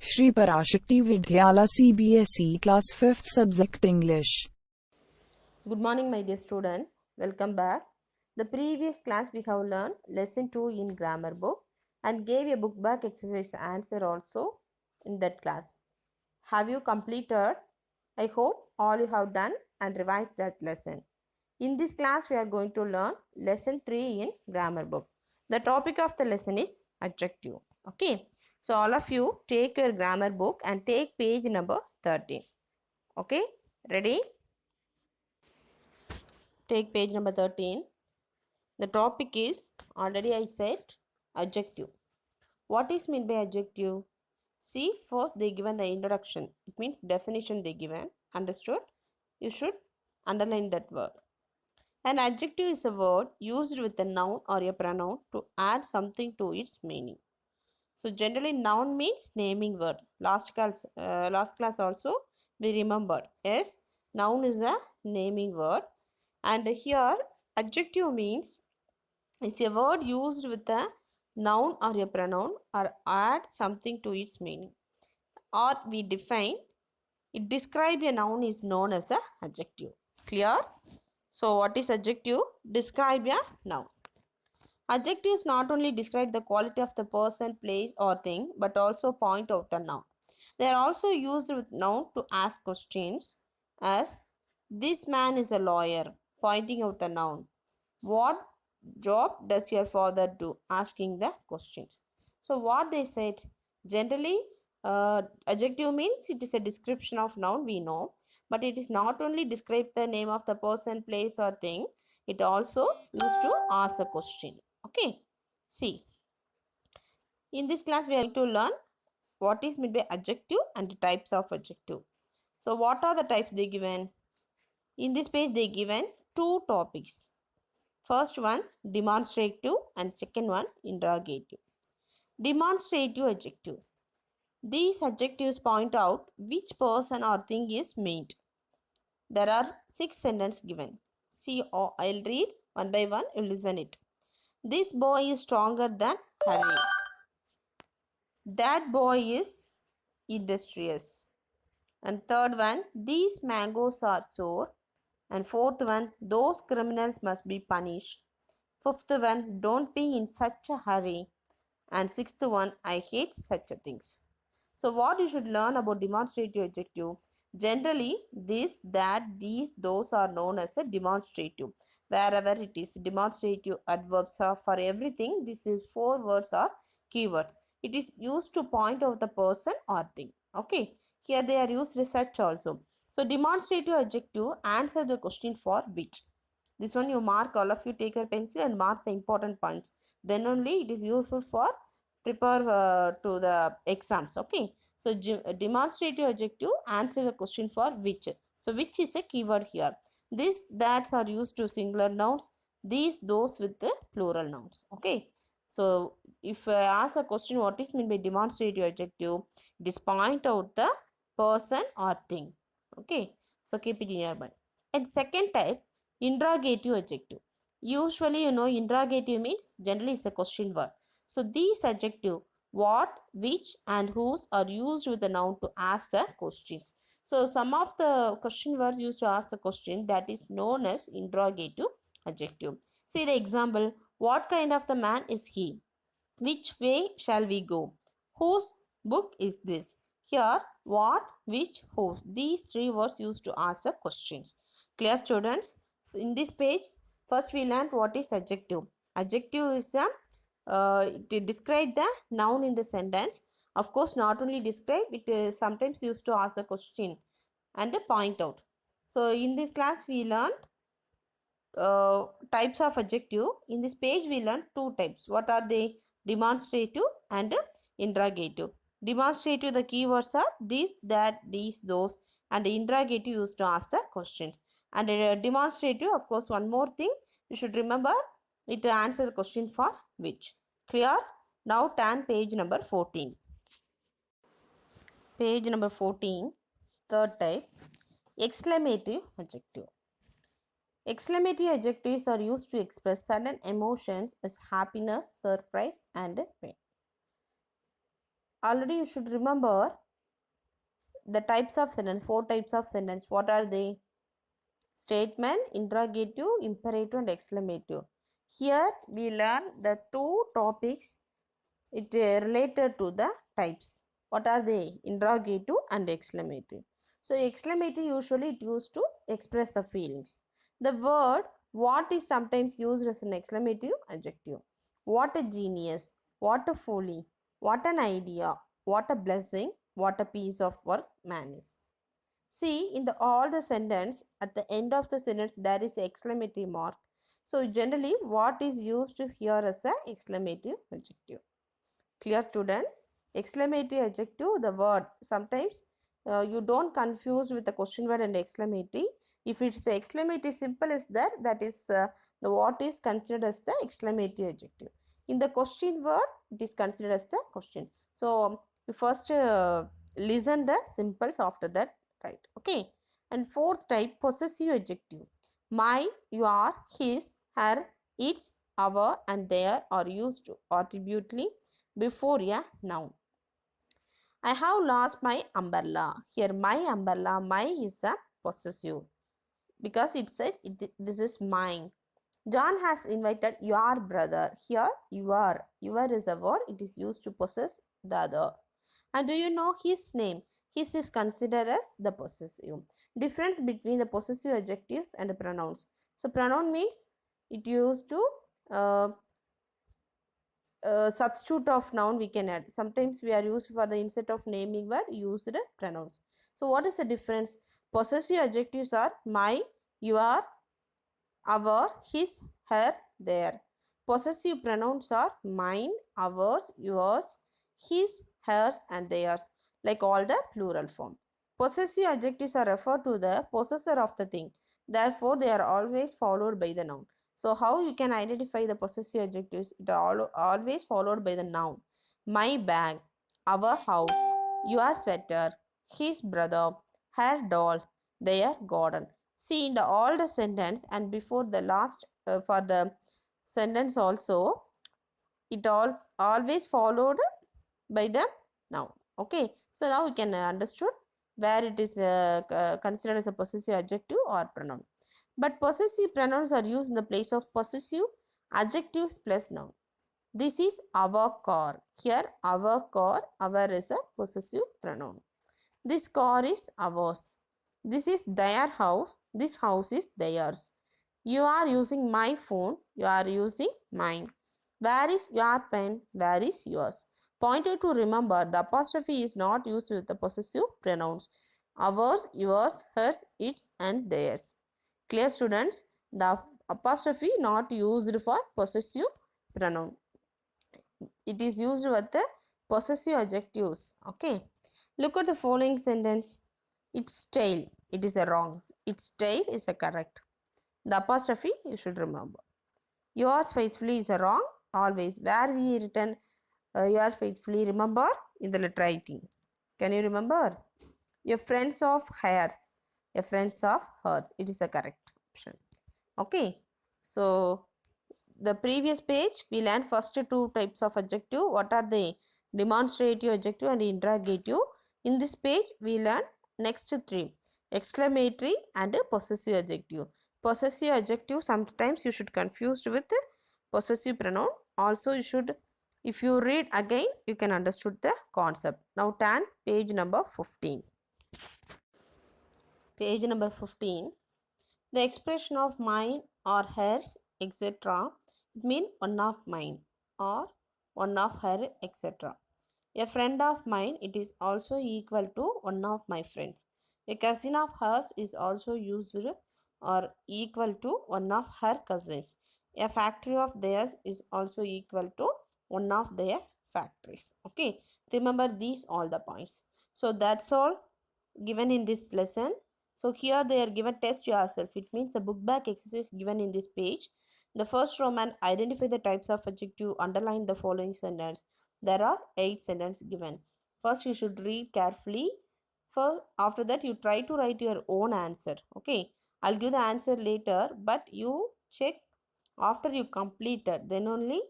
Shri Parashakti Vidyala CBSE Class 5th Subject English. Good morning, my dear students. Welcome back. The previous class we have learned lesson 2 in grammar book and gave a book back exercise answer also in that class. Have you completed? I hope all you have done and revised that lesson. In this class we are going to learn lesson 3 in grammar book. The topic of the lesson is adjective. Okay. So all of you take your grammar book and take page number 13. Okay. Ready? Take page number 13. The topic is, already I said, adjective. What is meant by adjective? See, first they given the introduction. It means definition they given. Understood? You should underline that word. An adjective is a word used with a noun or a pronoun to add something to its meaning. So generally noun means naming word. Last class also we remembered. Yes, noun is a naming word. And here adjective means is a word used with a noun or a pronoun or add something to its meaning. Or we define it describe a noun is known as a adjective. Clear? So what is adjective? Describe a noun. Adjectives not only describe the quality of the person, place or thing but also point out the noun. They are also used with noun to ask questions as this man is a lawyer, pointing out the noun. What job does your father do? Asking the questions. So what they said, generally adjective means it is a description of noun we know, but it is not only describe the name of the person, place or thing, it also used to ask a question. Okay, see, in this class we are going to learn what is meant by adjective and the types of adjective. So what are the types they given? In this page they given two topics. First one demonstrative and second one interrogative. Demonstrative adjective. These adjectives point out which person or thing is meant. There are 6 sentences given. See, I'll read one by one, you listen it. This boy is stronger than Harry. That boy is industrious. And third one, these mangoes are sour. And fourth one, those criminals must be punished. Fifth one, don't be in such a hurry. And sixth one, I hate such a things. So what you should learn about demonstrative adjective? Generally, this, that, these, those are known as a demonstrative. Wherever it is demonstrative adverbs are for everything, this is 4 words or keywords. It is used to point out the person or thing. Okay. Here they are used research also. So demonstrative adjective answers the question for which. This one you mark, all of you take your pencil and mark the important points. Then only it is useful for prepare to the exams. Okay. So demonstrative adjective answers the question for which. So which is a keyword here. This, that are used to singular nouns. These, those with the plural nouns. Okay. So if I ask a question what is meant by demonstrative adjective, it is point out the person or thing. Okay. So keep it in your mind. And second type, interrogative adjective. Usually, interrogative means generally is a question word. So these adjective what, which and whose are used with the noun to ask the questions. So some of the question words used to ask the question that is known as interrogative adjective. See the example, what kind of the man is he? Which way shall we go? Whose book is this? Here, what, which, whose. These 3 words used to ask the questions. Clear, students? In this page, first we learned what is adjective. Adjective is to describe the noun in the sentence. Of course, not only describe, it is sometimes used to ask a question and point out. So, in this class, we learned types of adjective. In this page we learn 2 types. What are they? Demonstrative and interrogative. Demonstrative, the keywords are this, that, these, those, and interrogative used to ask the question. And demonstrative, of course, one more thing you should remember, it answers the question for which. Clear? Now turn page number 14. Page number 14, third type, exclamative adjective. Exclamative adjectives are used to express sudden emotions as happiness, surprise, and pain. already you should remember the types of sentence, 4 types of sentence. What are they? Statement, interrogative, imperative, and exclamative. Here we learn the 2 topics it related to the types. What are they? Interrogative and exclamative. So exclamative usually it used to express the feelings. The word what is sometimes used as an exclamative adjective. What a genius, what a folly, what an idea, what a blessing, what a piece of work man is. See, in the all the sentence, at the end of the sentence, there is exclamatory mark. So generally, what is used here as a exclamative adjective. Clear, students? Exclamatory adjective, the word. Sometimes you don't confuse with the question word and exclamatory. If it's exclamatory simple as that, that is the what is considered as the exclamatory adjective. In the question word, it is considered as the question. So you first listen the simples, after that right. Okay. And 4th type, possessive adjective. My, your, his, her, its, our, and their are used attributely before a noun. I have lost my umbrella. Here, my umbrella, my is a possessive because it said this is mine. John has invited your brother. Here, your is a word. It is used to possess the other. And do you know his name? His is considered as the possessive. Difference between the possessive adjectives and the pronouns. So, pronoun means it used to uh, substitute of noun we can add. Sometimes we are used for the instead of naming word used pronouns. So what is the difference? Possessive adjectives are my, your, our, his, her, their. Possessive pronouns are mine, ours, yours, his, hers, and theirs, like all the plural form. Possessive adjectives are referred to the possessor of the thing. Therefore, they are always followed by the noun. So, how you can identify the possessive adjectives? It are always followed by the noun. My bag, our house, your sweater, his brother, her doll, their garden. See in the all the sentence and before the last for the sentence also it always followed by the noun. Okay, so now we can understood where it is considered as a possessive adjective or pronoun. But possessive pronouns are used in the place of possessive adjectives plus noun. This is our car. Here our car, our is a possessive pronoun. This car is ours. This is their house. This house is theirs. You are using my phone. You are using mine. Where is your pen? Where is yours? Pointed to remember the apostrophe is not used with the possessive pronouns. Ours, yours, hers, its, and theirs. Clear, students? The apostrophe not used for possessive pronoun. It is used with the possessive adjectives. Okay. Look at the following sentence. Its tail. It is a wrong. Its tail is a correct. The apostrophe you should remember. Yours faithfully is a wrong. Always. Where we written yours faithfully. Remember in the letter writing. Can you remember? Your friends of hers. Your friends of hers. It is a correct option. Okay. So the previous page we learned first 2 types of adjective. What are they? Demonstrative adjective and interrogative. In this page we learn next 3, exclamatory and possessive adjective. Possessive adjective sometimes you should confuse with possessive pronoun. Also you should, if you read again you can understood the concept. Now turn page number 15. Page number 15. The expression of mine or hers, etc. It means one of mine or one of her, etc. A friend of mine, it is also equal to one of my friends. A cousin of hers is also used or equal to one of her cousins. A factory of theirs is also equal to one of their factories. Okay, remember these all the points. So that's all given in this lesson. So here they are given test yourself. It means a book back exercise given in this page. The first Roman, identify the types of adjective, underline the following sentence. There are 8 sentences given. First you should read carefully. After that you try to write your own answer. Okay. I'll give the answer later, but you check after you completed. Then only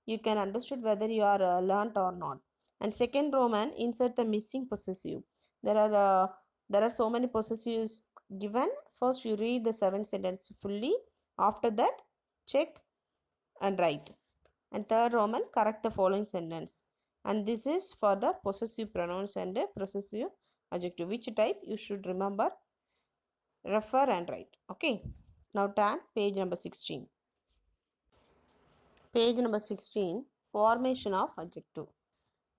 you can understood whether you are learnt or not. And second Roman, insert the missing possessive. There are so many possessives given. First you read the 7 sentences fully. After that check and write. And third Roman, correct the following sentence. And this is for the possessive pronouns and possessive adjective. Which type you should remember, refer and write. Okay. Now turn page number 16. Page number 16, formation of adjective.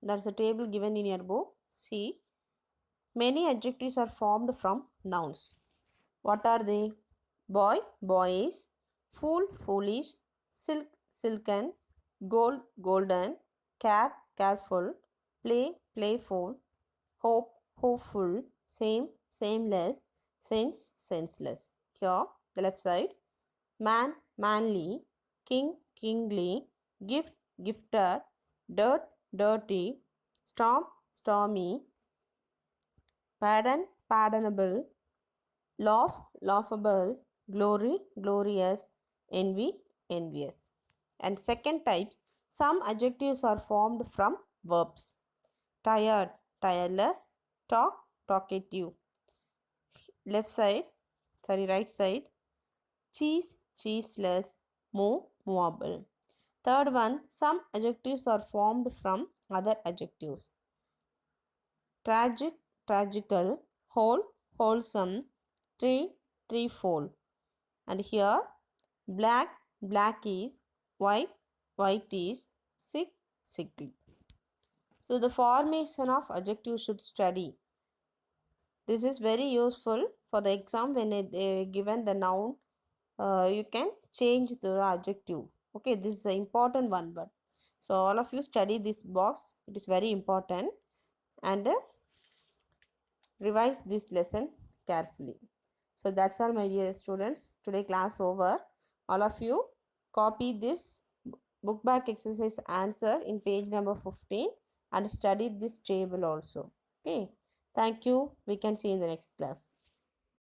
That's a table given in your book. See, many adjectives are formed from nouns. What are they? Boy, boyish, fool, foolish, silk, silken, gold, golden, care, careful, play, playful, hope, hopeful, same, sameless, sense, senseless. Here, the left side, man, manly, king, kingly, gift, gifter, dirt, dirty, storm, stormy, pardon, pardonable, laugh, laughable, glory, glorious, envy, envious. And second type, some adjectives are formed from verbs. Tired, tireless, talk, talkative. Left side, right side, cheese, cheeseless, move, movable. Third one, some adjectives are formed from other adjectives. Tragic, tragical, whole, wholesome, tree, treefold. And here, black, blackish, white, whitish, sick, sickly. So the formation of adjective should study. This is very useful for the exam when they given the noun. You can change the adjective. Okay, this is an important one word. So all of you study this box. It is very important, and revise this lesson carefully. So that's all, my dear students. Today class over. All of you copy this book back exercise answer in page number 15 and study this table also. Okay. Thank you. We can see in the next class.